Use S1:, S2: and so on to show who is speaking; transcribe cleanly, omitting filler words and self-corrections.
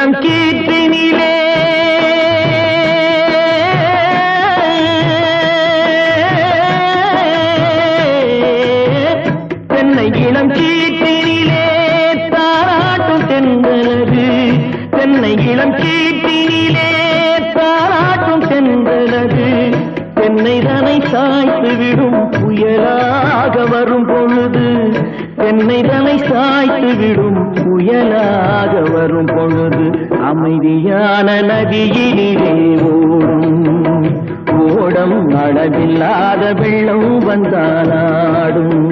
S1: இளம் கீற்றினிலே தென்னை இளம் கீற்றினிலே தாராட்டும் தென்றலது தென்னை இளம் கீற்றினிலே தாராட்டும் தென்றலது தென்னைதனை சாய்த்து விடும் புயலாக வரும் பொழுது தென்னைதனை சாய்த்து விடும் புயலாக வரும் பொழுது அமைதியான நதியிலே ஓடும் ஓடம் அளவில்லாத வெள்ளம் வந்தாலாடும்